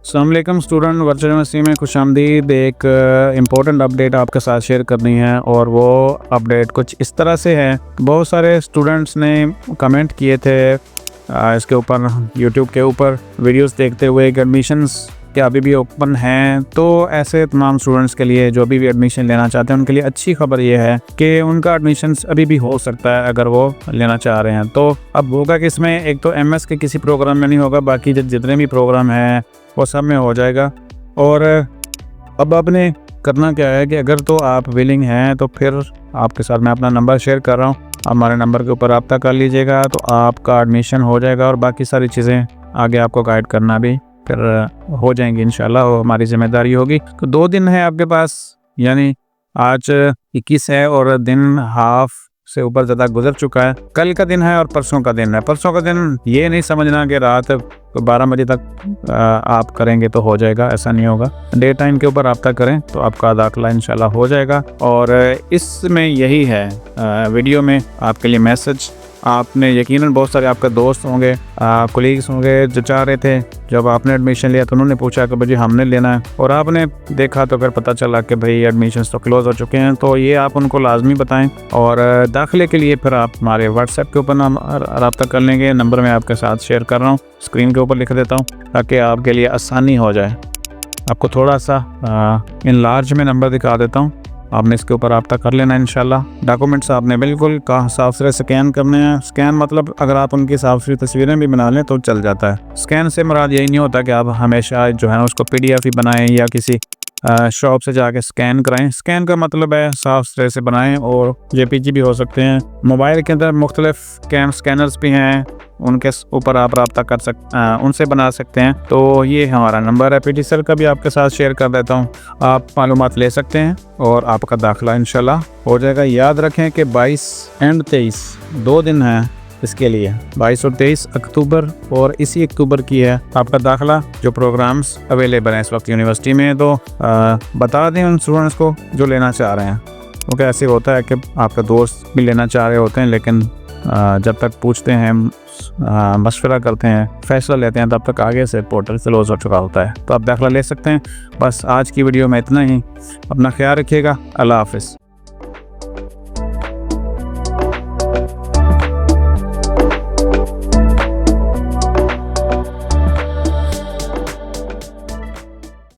अस्सलामुअलैकुम student, virtual university में खुशामदीद। एक इम्पोर्टेंट अपडेट आपके साथ शेयर करनी है और वो अपडेट कुछ इस तरह से है। बहुत सारे स्टूडेंट्स ने कमेंट किए थे इसके ऊपर, यूट्यूब के ऊपर वीडियोस देखते हुए कि एडमिशन्स क्या अभी भी ओपन हैं। तो ऐसे तमाम स्टूडेंट्स के लिए जो अभी भी एडमिशन लेना चाहते हैं उनके लिए अच्छी खबर ये है कि उनका एडमिशन्स अभी भी हो सकता है अगर वो लेना चाह रहे हैं। तो अब होगा कि इसमें एक तो एमएस के किसी प्रोग्राम में नहीं होगा, बाकी जितने भी प्रोग्राम हैं वो सब में हो जाएगा। और अब आपने करना क्या है कि अगर तो आप विलिंग हैं तो फिर आपके साथ मैं अपना नंबर शेयर कर रहा हूँ, हमारे नंबर के ऊपर रब्ता कर लीजिएगा तो आपका एडमिशन हो जाएगा और बाकी सारी चीज़ें आगे आपको गाइड करना भी फिर हो जाएंगी इंशाल्लाह, वो हमारी जिम्मेदारी होगी। तो 2 दिन है आपके पास, यानी आज 21 है और दिन हाफ से ऊपर ज़्यादा गुजर चुका है। कल का दिन है और परसों का दिन है। परसों का दिन ये नहीं समझना कि रात 12 बजे तक आप करेंगे तो हो जाएगा, ऐसा नहीं होगा। डे टाइम के ऊपर रब्ता करें तो आपका दाखिला इंशाल्लाह हो जाएगा। और इसमें यही है वीडियो में आपके लिए मैसेज। आपने यकीनन बहुत सारे आपके दोस्त होंगे, कोलीग्स होंगे जो चाह रहे थे, जब आपने एडमिशन लिया तो उन्होंने पूछा कि भाई हमने लेना है, और आपने देखा तो फिर पता चला कि भाई एडमिशन्स तो क्लोज हो चुके हैं। तो ये आप उनको लाजमी बताएं। और दाखिले के लिए फिर आप हमारे व्हाट्सएप के ऊपर रब्ता कर लेंगे। नंबर मैं आपके साथ शेयर कर रहा हूँ, स्क्रीन के ऊपर लिख देता हूँ ताकि आपके लिए आसानी हो जाए। आपको थोड़ा सा इन लार्ज में नंबर दिखा देता हूँ, आपने इसके ऊपर रब्ता कर लेना इंशाल्लाह। डॉक्यूमेंट्स आपने बिल्कुल साफ सुथरे स्कैन करने हैं। स्कैन मतलब अगर आप उनकी साफ सुथरी तस्वीरें भी बना लें तो चल जाता है। स्कैन से मुराद यही नहीं होता कि आप हमेशा जो है उसको PDF ही बनाएं या किसी शॉप से जाके स्कैन कराएं। स्कैन का मतलब है साफ सुथरे से बनाएं, और JPG भी हो सकते हैं। मोबाइल के अंदर मुख्तलिफ स्कैनर्स भी हैं, उनके ऊपर आप रब्ता कर उनसे बना सकते हैं। तो ये हमारा नंबर है, PT सर का भी आपके साथ शेयर कर देता हूँ। आप मालूमात ले सकते हैं और आपका दाखिला इंशाल्लाह हो जाएगा। याद रखें कि 22 एंड 23 2 दिन हैं इसके लिए, 22 और 23 अक्टूबर, और इसी अक्टूबर की है आपका दाखिला। जो प्रोग्राम्स अवेलेबल हैं इस वक्त यूनिवर्सिटी में, तो बता दें उन स्टूडेंट्स को जो लेना चाह रहे हैं। क्योंकि ऐसे होता है कि आपका दोस्त भी लेना चाह रहे होते हैं, लेकिन जब तक पूछते हैं, मशवरा करते हैं, फैसला लेते हैं, तब तक आगे से पोर्टल क्लोज हो चुका होता है। तो आप दाखिला ले सकते हैं। बस आज की वीडियो में इतना ही। अपना ख्याल रखिएगा। अल्लाह हाफिज़।